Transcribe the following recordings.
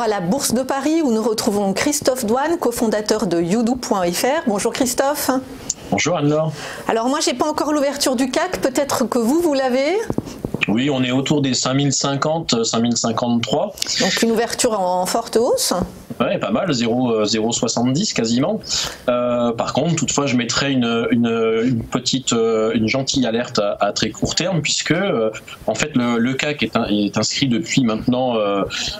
à la Bourse de Paris où nous retrouvons Christophe Douane, cofondateur de youdou.fr. Bonjour Christophe. Bonjour Anne-Laure. Alors moi j'ai pas encore l'ouverture du CAC, peut-être que vous l'avez. Oui, on est autour des 5050, 5053. Donc une ouverture en forte hausse. Ouais, pas mal, 0,70 quasiment. Par contre, toutefois, je mettrais une gentille alerte à très court terme, puisque en fait le CAC est inscrit depuis maintenant,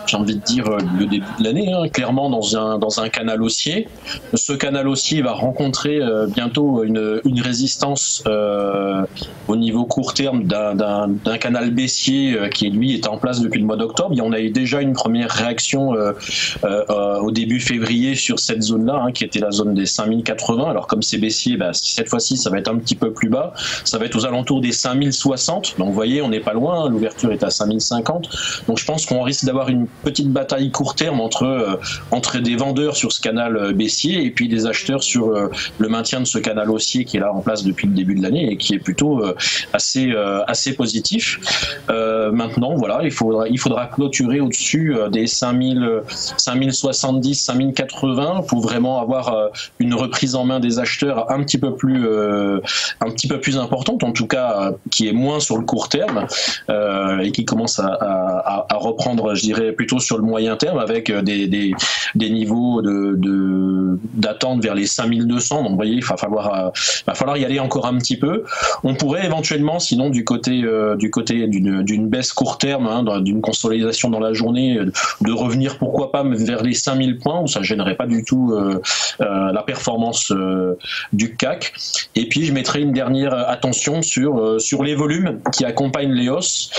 j'ai envie de dire le début de l'année, clairement dans un canal haussier. Ce canal haussier va rencontrer bientôt une résistance au niveau court terme d'un canal baissier qui lui est en place depuis le mois d'octobre. On a eu déjà une première réaction au début février sur cette zone-là, qui était la zone des 5080. Alors comme c'est baissier, cette fois-ci ça va être un petit peu plus bas, ça va être aux alentours des 5060. Donc vous voyez, on n'est pas loin, l'ouverture est à 5050. Donc je pense qu'on risque d'avoir une petite bataille court terme entre des vendeurs sur ce canal baissier et puis des acheteurs sur le maintien de ce canal haussier qui est là en place depuis le début de l'année et qui est plutôt assez positif. Maintenant, voilà, il faudra clôturer au-dessus des 5070, 5080 pour vraiment avoir une reprise en main des acheteurs un petit peu plus importante, en tout cas qui est moins sur le court terme et qui commence à reprendre, je dirais, plutôt sur le moyen terme avec des niveaux d'attente vers les 5200. Donc vous voyez, il va falloir y aller encore un petit peu. On pourrait éventuellement, sinon du côté d'une baisse court terme, d'une consolidation dans la journée, de revenir pourquoi pas vers les 5000 points où ça gênerait pas du tout la performance du CAC. Et puis je mettrai une dernière attention sur les volumes qui accompagnent les hausses.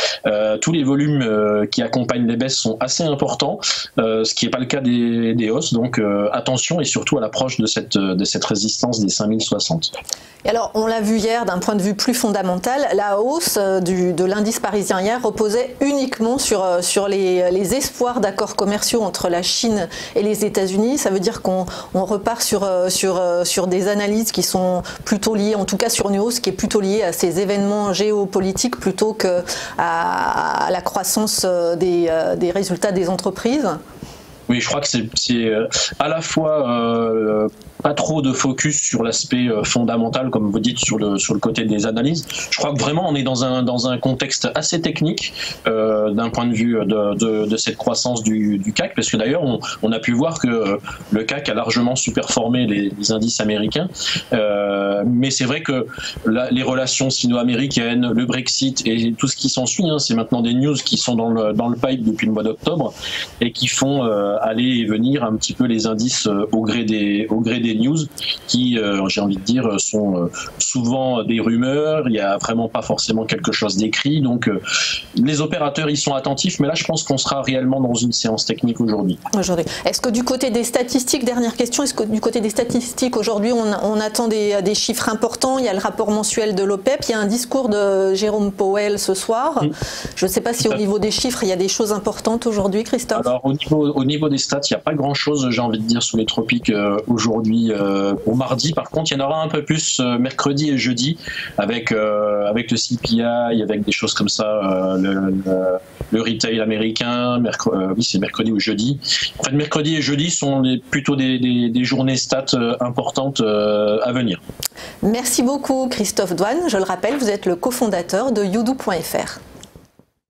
Tous les volumes qui accompagnent les baisses sont assez importants, ce qui n'est pas le cas des hausses. Donc attention, et surtout à l'approche de cette résistance des 5060. Et alors, on l'a vu hier, d'un point de vue plus fondamental, la hausse de l'indice parisien hier reposait uniquement sur les espoirs d'accords commerciaux entre la Chine et les États-Unis. Ça veut dire qu'on repart sur des analyses qui sont plutôt liées, en tout cas sur une hausse qui est plutôt liée à ces événements géopolitiques plutôt qu'à la croissance des résultats des entreprises. Oui, je crois que c'est à la fois pas trop de focus sur l'aspect fondamental, comme vous dites, sur le côté des analyses. Je crois que vraiment on est dans un contexte assez technique d'un point de vue de cette croissance du CAC, parce que d'ailleurs on a pu voir que le CAC a largement superformé les indices américains, mais c'est vrai que les relations sino-américaines, le Brexit et tout ce qui s'ensuit, c'est maintenant des news qui sont dans le pipe depuis le mois d'octobre et qui font aller et venir un petit peu les indices au gré des news qui, j'ai envie de dire, sont souvent des rumeurs. Il n'y a vraiment pas forcément quelque chose d'écrit. Donc les opérateurs y sont attentifs, mais là je pense qu'on sera réellement dans une séance technique aujourd'hui. Est-ce que du côté des statistiques, dernière question, est-ce que du côté des statistiques aujourd'hui on attend des chiffres importants? Il y a le rapport mensuel de l'OPEP, il y a un discours de Jérôme Powell ce soir. Je ne sais pas si au niveau des chiffres il y a des choses importantes aujourd'hui, Christophe. Alors au niveau des stats, il n'y a pas grand chose, j'ai envie de dire, sous les tropiques aujourd'hui au mardi. Par contre, il y en aura un peu plus mercredi et jeudi avec le CPI, avec des choses comme ça, le retail américain. Oui, c'est mercredi ou jeudi. En fait, mercredi et jeudi sont plutôt des journées stats importantes à venir. Merci beaucoup Christophe Douane. Je le rappelle, vous êtes le cofondateur de youdou.fr.